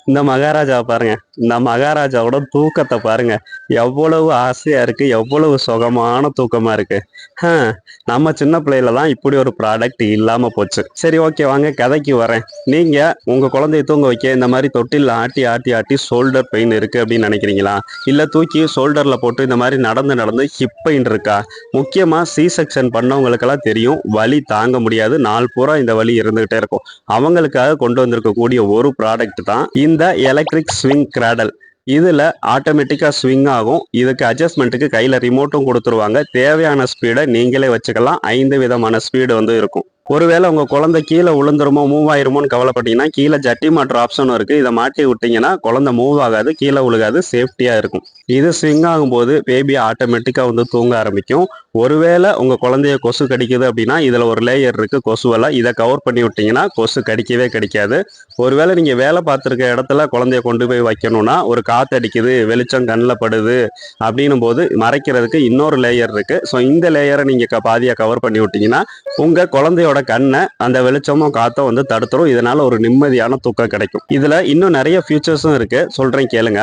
இந்த மகாராஜா பாருங்க. இந்த மகாராஜாவோட தூக்கத்தை பாருங்க. எவ்வளவு ஆசையா இருக்கு, எவ்வளவு சுகமான தூக்கமா இருக்கு. நம்ம சின்ன பிள்ளையில தான் இப்படி ஒரு ப்ராடக்ட் இல்லாம போச்சு. சரி, ஓகே, வாங்க கதைக்கு வரேன். நீங்க உங்க குழந்தைய தூங்க வைக்க இந்த மாதிரி தொட்டில் ஆட்டி ஆட்டி ஆட்டி ஷோல்டர் பெயின் இருக்கு அப்படின்னு நினைக்கிறீங்களா? இல்ல தூக்கி ஷோல்டர்ல போட்டு இந்த மாதிரி நடந்து நடந்து ஹிப் பெயின் இருக்கா? முக்கியமா சி செக்ஷன் பண்ணவங்களுக்கெல்லாம் தெரியும், வலி தாங்க முடியாது, நாள் பூரா இந்த வலி இருந்துகிட்டே இருக்கும். அவங்களுக்காக கொண்டு வந்திருக்கக்கூடிய ஒரு ப்ராடக்ட் தான் இந்த எலக்ட்ரிக் ஸ்விங் கிராடல். இதுல ஆட்டோமேட்டிக்கா ஸ்விங் ஆகும். இதுக்கு அட்ஜஸ்ட்மெண்ட்டுக்கு கையில ரிமோட்டும் கொடுத்துருவாங்க. தேவையான ஸ்பீடை நீங்களே வச்சுக்கலாம். 5 விதமான ஸ்பீடு வந்து இருக்கும். ஒருவேளை உங்க குழந்தை கீழே விழுந்துருமோ, மூவ் ஆயிருமோன்னு கவலைப்பட்டீங்கன்னா கீழே ஜட்டி மாட்டுற ஆப்ஷனும் இருக்கு. இதை மாட்டி விட்டீங்கன்னா குழந்தை மூவ் ஆகாது, கீழே விழுகாது, சேஃப்டியா இருக்கும். இது ஸ்விங் ஆகும்போது பேபி ஆட்டோமேட்டிக்கா வந்து தூங்க ஆரம்பிக்கும். ஒருவேளை உங்க குழந்தைய கொசு கடிக்குது அப்படின்னா இதுல ஒரு லேயர் இருக்கு கொசுவெல்லாம், இதை கவர் பண்ணி விட்டீங்கன்னா கொசு கடிக்கவே கடிக்காது. ஒருவேளை நீங்க வேலை பார்த்துருக்க இடத்துல குழந்தைய கொண்டு போய் வைக்கணும்னா, ஒரு காத்து அடிக்குது, வெளிச்சம் கண்ணில் படுது அப்படின்னும் போது மறைக்கிறதுக்கு இன்னொரு லேயர் இருக்கு. ஸோ இந்த லேயரை நீங்க பாதியா கவர் பண்ணி விட்டீங்கன்னா உங்க குழந்தையோட கண்ணை அந்த வெளிச்சமும் காத்தும் வந்து தடுத்துரும். இதனால ஒரு நிம்மதியான தூக்கம் கிடைக்கும். இதுல இன்னும் நிறைய ஃபியூச்சர்ஸும் இருக்கு, சொல்றேன் கேளுங்க.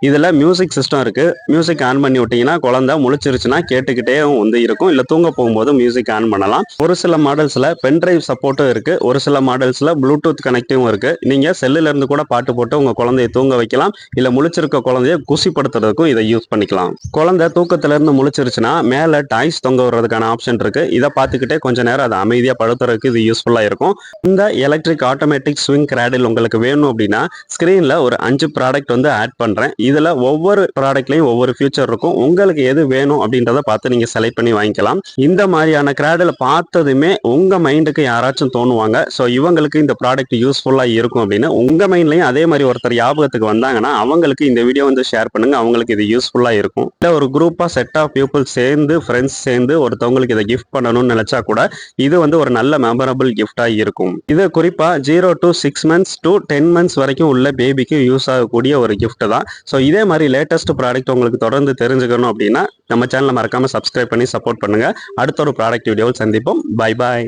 இதுல மியூசிக் சிஸ்டம் இருக்கு. மியூசிக் ஆன் பண்ணி விட்டீங்கன்னா குழந்தை முழிச்சிருச்சுன்னா கேட்டுக்கிட்டே வந்து இருக்கும். இல்ல தூங்க போகும்போது மியூசிக் ஆன் பண்ணலாம். ஒரு சில மாடல்ஸ்ல பென்டிரைவ் சப்போர்ட்டும் இருக்கு. ஒரு சில மாடல்ஸ்ல ப்ளூடூத் கனெக்டிவும் இருக்கு. நீங்க செல்லுல இருந்து கூட பாட்டு போட்டு உங்க குழந்தைய தூங்க வைக்கலாம். இல்ல முழிச்சிருக்க குழந்தைய குசிப்படுத்துறதுக்கும் இதை யூஸ் பண்ணிக்கலாம். குழந்தை தூக்கத்துல இருந்து முழிச்சிருச்சுன்னா மேல டாய்ஸ் தொங்க விடுறதுக்கான ஆப்ஷன் இருக்கு. இதை பார்த்துக்கிட்டே கொஞ்ச நேரம் அதை அமைதியா படுத்துறதுக்கு இது யூஸ்ஃபுல்லா இருக்கும். இந்த எலக்ட்ரிக் ஆட்டோமேட்டிக் ஸ்விங் கிராடில் உங்களுக்கு வேணும் அப்படின்னா ஸ்கிரீன்ல ஒரு 5 ப்ராடக்ட் வந்து ஆட் பண்றேன். இதுல ஒவ்வொரு ப்ராடக்ட்லயும் ஒவ்வொரு ஃபியூச்சர் இருக்கும். உங்களுக்கு எது வேணும் அப்படின்றத பார்த்து நீங்க செலக்ட் பண்ணி வாங்கிக்கலாம். இந்த மாதிரியான கிராடில் பார்த்ததுமே உங்க மைண்டுக்கு யாராச்சும் தோணுவாங்க, ஸோ இவங்களுக்கு இந்த ப்ராடக்ட் யூஸ்ஃபுல்லா இருக்கும் அப்படின்னு. உங்க மைண்ட்லயும் அதே மாதிரி ஒருத்தர் ஞாபகத்துக்கு வந்தாங்கன்னா அவங்களுக்கு இந்த வீடியோ வந்து ஷேர் பண்ணுங்க. அவங்களுக்கு இது யூஸ்ஃபுல்லா இருக்கும். இல்ல ஒரு குரூப்பா செட் ஆஃப் பீப்புள் சேர்ந்து ஃப்ரெண்ட்ஸ் சேர்ந்து ஒருத்தவங்களுக்கு இதை கிஃப்ட் பண்ணணும்னு நினைச்சா கூட இது வந்து ஒரு நல்ல மெமரபிள் கிஃப்டா இருக்கும். இது குறிப்பா 0 to 6 months to 10 months வரைக்கும் உள்ள பேபிக்கு யூஸ் ஆகக்கூடிய ஒரு கிஃப்ட் தான். ஸோ இதே மாதிரி லேட்டஸ்ட் ப்ராடக்ட் உங்களுக்கு தொடர்ந்து தெரிஞ்சுக்கணும் அப்படின்னா நம்ம சேனலை மறக்காம சப்ஸ்கிரைப் பண்ணி சப்போர்ட் பண்ணுங்க. அடுத்த ஒரு ப்ராடக்ட் வீடியோவில் சந்திப்போம். Bye bye.